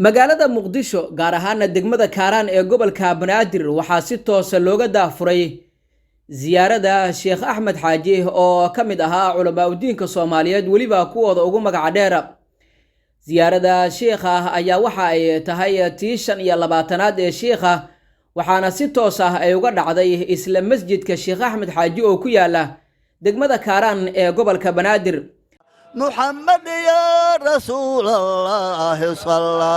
magaalada muqdisho gaar ahaan degmada kaaraan ee gobolka banaadir waxaa si toos looga daafuray ziyaarada sheekh axmed xaaji oo ka mid ahaa culamaa diinka Soomaaliyeed waliba kuwooda ugu magac dheer ziyaarada sheekha ayaa waxa ay tahay tii 25aad ee sheekha waxaana si toos ah ay uga dhacday isla masjidka sheekh axmed xaaji oo ku yaala degmada kaaraan ee gobolka banaadir محمد يا رسول الله صلى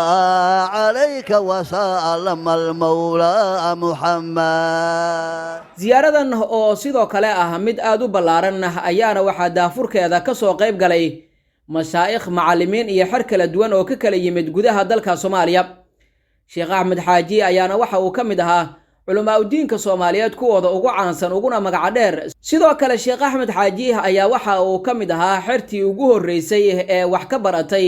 عليك وسلم المولى محمد ziyaaradan oo sidoo kale ah mid aad u ballaaran ayaana waxa daafurkeeda ka soo qayb galay mashaayikh macallimiin iyo xir kala duwan oo ka kala yimid gudaha dalka Soomaaliya sheekh axmed xaaji ayaana waxa uu ka mid ahaa culamaa diinka Soomaaliyeed kuwooda ugu caansan uguna magac dheer sidoo kale sheekh axmed xaaji ayaa waxa uu ka mid ahaa xirtii ugu horeysay ee wax ka baratay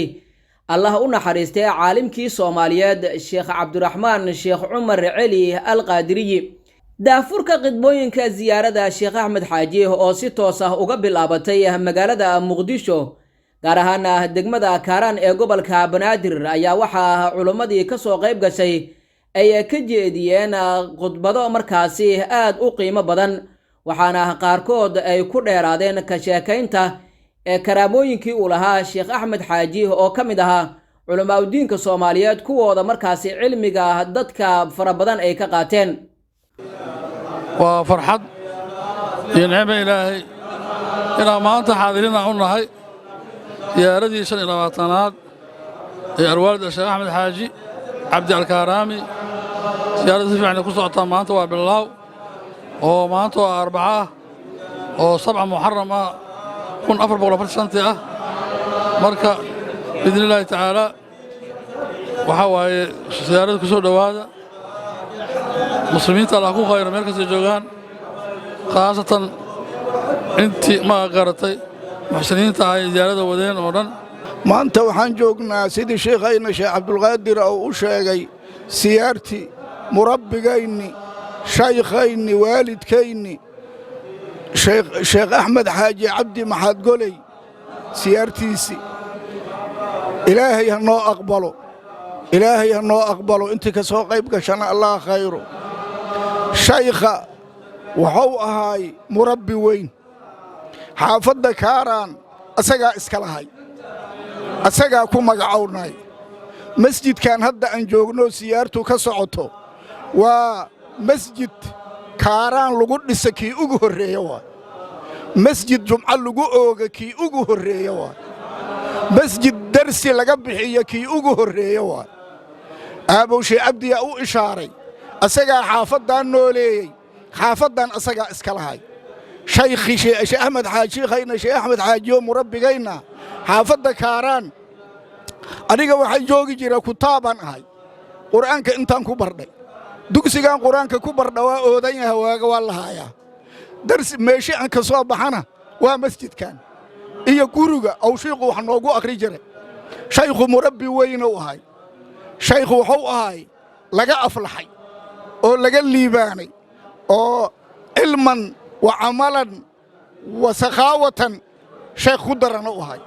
Allah u naxariistay caalimkii Soomaaliyeed sheekh Cabdiraxmaan sheekh Umar Cali Al-Qaadiriyi daafurka qidbooyinka ziyaarada sheekh axmed xaaji oo si toos ah uga bilaabatay magaalada muqdisho gaar ahaan degmada kaaraan ee gobolka banaadir ayaa waxa culimadii ka soo qayb gashay ay ka jeediyeen khudbado markaasi aad u qiimo badan waxaana qaarkood ay ku dheeraadeen ka sheekaynta karaamooyinkii uu lahaa sheekh axmed xaaji oo ka mid ahaa culamaa diinka Soomaaliyeed kuwooda markaasi cilmiga dadka fara badan ay ka qaateen waa farxad iyo nicmo ilaahay inaan maanta xaadirina u nahay ziyaaradii 25aad ee arwaalda sheekh axmed xaaji cabdi alkaaraami ziyaarada si fiican ku socotaa maanta waa bilaaw oo maanta waa arbaca oo 7 muharram 1440 ah marka biidnillaahi tacaala waxa waaye ziyaarada ku soo dhawaada muslimiinta Allah ku khayr meel kasta joogaan khaasatan intii ma garatay muxsiniinta ay ziyaarada wadeen oo dhan maanta waxaan joognaa sidii sheekhayna sheekh Cabdulqaadir oo u sheegay siyaarti murabbigayni shaykhayni waalidkayni sheekh Axmed Xaaji Cabdi Maxad Goley siyaartiisi ilaahay ha noo aqbalo intii ka soo qayb gashana Allah khayro shaykha wuxuu ahaay murabbi weyn xaafadda kaaraan asagaa iska lahay asagaa ku magacownay masjidkan hadda aan joogno siyaartu ka socoto waa masjid kaaraan lagu dhisa kii ugu horreeya waa masjid jumca lagu ooga kii ugu horreeya waa masjid darsi laga bixiyo kii ugu horreeya waa aabowshee cabdiya u ishaaray asagaa xaafaddan nooleeyey xaafaddan asagaa iska lahay shaykhi sheekh Axmed Xaaji khayna sheekh Axmed Xaaji oo murabbigayna xaafadda kaaraan aniga waxay joogi jira kutaaban ahay quraanka intaan ku bardhay dugsigan quraanka ku bardha waa oodan yahay waaga waa lahaaya darsi meeshi aan ka soo baxana waa masjidkan iyo guriga aw sheekhu wax noogu akhri jiray shaykhu murabbi weyn oo ahay shaykhu wuxuu ahay laga aflaxay oo laga liibaanay oo ilman wa amalan wa sakhaawatan sheekh ku daran oo ahay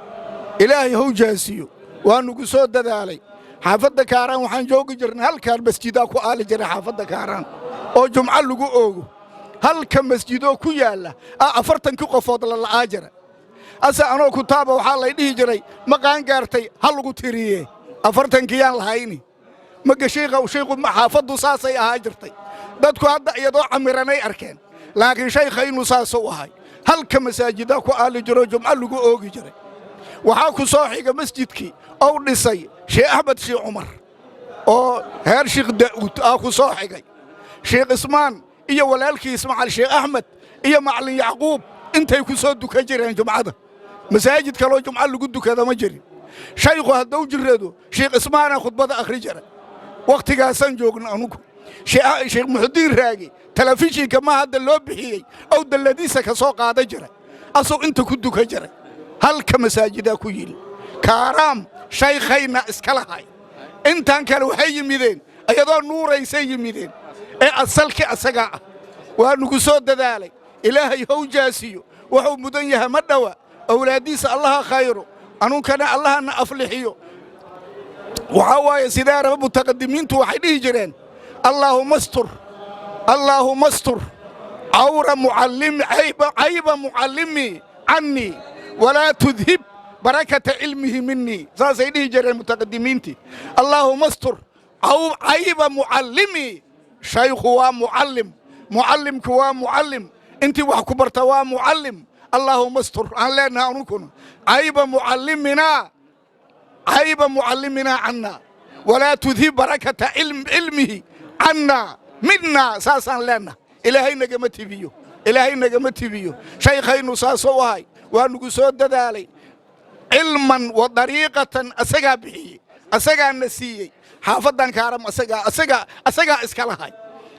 ilaahay hau jaasiyo waanu ku soo dadaalay xaafadda kaaraan waxaan joogi jirnay halkaan masjidaa ku aali jiray xaafadda kaaraan oo jumca lagu oogo halka masjidoo ku yaala 40 qofood la la'aa jira asa anoo kutaaba waxaa la dhihi jiray ma qaan gaartay hal lagu tiriye 40 kiyaan lahayni ma gashiiqa sheekhu ma xaafaddu saasay ahaa jirtay dadku hadda iyadoo camiranay arkeen laakiin shaykhaynu saasoo ahay halka masaajidaa ku aali jiro jumca lagu oogi jiray waxaa ku soo xiga masjidkii oo dhisay sheekh Axmed sheekh Umar oo heer sheekh Daawud ku soo xigay sheekh Ismaan iyo walaalkii Ismaaciil sheekh Axmed iyo macallin Yaquub intay ku soo dukan jireen jumcada masaajid kale oo jumca lagu dukada ma jirin shaykhu hadduu jirado sheekh Ismaan khudbada akhri jiray waqtigaasan joogna anugu sheekh Muxudiin Raagi telefishinka ma hadda loo bixiyay oo daladiisa ka soo qaada jiray asoo inta ku dukan jiray halka masaajida ku yil kaaraam shaykhayna iska lahay intaan kale waxay yimideen ayadoo nuuraysay yimideen ee asalki asaga waa nugu soo dadaalay ilaahay hau jaasiyo wuxuu mudan yahay ma dhawa awlaadiisa Allah khayro anunkana Allahna aflixiyo وحواي سيدار رب متقدمين توحيدي جرين اللهم استر اللهم استر عور معلم عيب معلمي عني ولا تذهب بركة علمه مني سيدي جرين متقدمين اللهم استر أو عيب معلمي شيخ ومعلم معلم كوا معلم انت وحكبرت ومعلم اللهم استر علينا ونكون عيب معلمنا عنا ولا تذهب بركة علمه عنا منا ساسا لنا إلهي نجمتي بيو شيخين ساسوهاي ونقصود دالي علما وطريقة أسقى به أسقى النسيي حافظا كارم أسقى إسكالهاي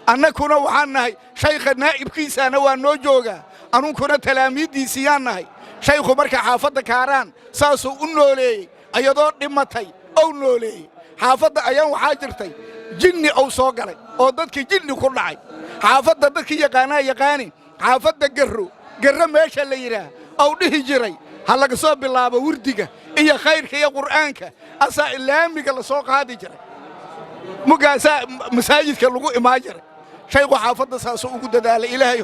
أنا كنا وحناي شيخ نائب كيسانا ونوجوغا أنا كنا تلاميذ سياناي شيخ مركا حافظ كاران ساسو أنولي أيضا دمتي أو نولي حافظ أيام حاجرتي جني أو صقري أو ضدك جني كلعي حافظ ضدك يقاني حافظ قرر ماشى الليرة أو نهجري هلا صوب الله بوردك إيا خيرك يا قرآنك أسا إلامك السوق هذه جري مقاسا مساجدك اللقو إماجري شيخ حافظ ساسو قد دال إلهي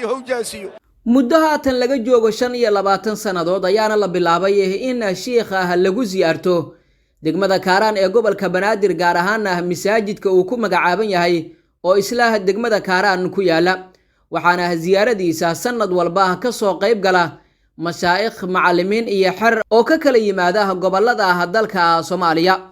هو جاسيو muddo haatan laga joogo 25 sanadood ayaana la bilaabay in sheekha lagu ziyaarto degmada Kaaraan ee gobolka Banaadir gaar ahaan masaajidka uu ku magacaaban yahay oo isla degmada Kaaraan ku yaala waxaana ziyaaradiisa sanad walba ka soo qayb gala mashaayikh macallimiin iyo xir oo ka kala yimaada gobolada dalka Soomaaliya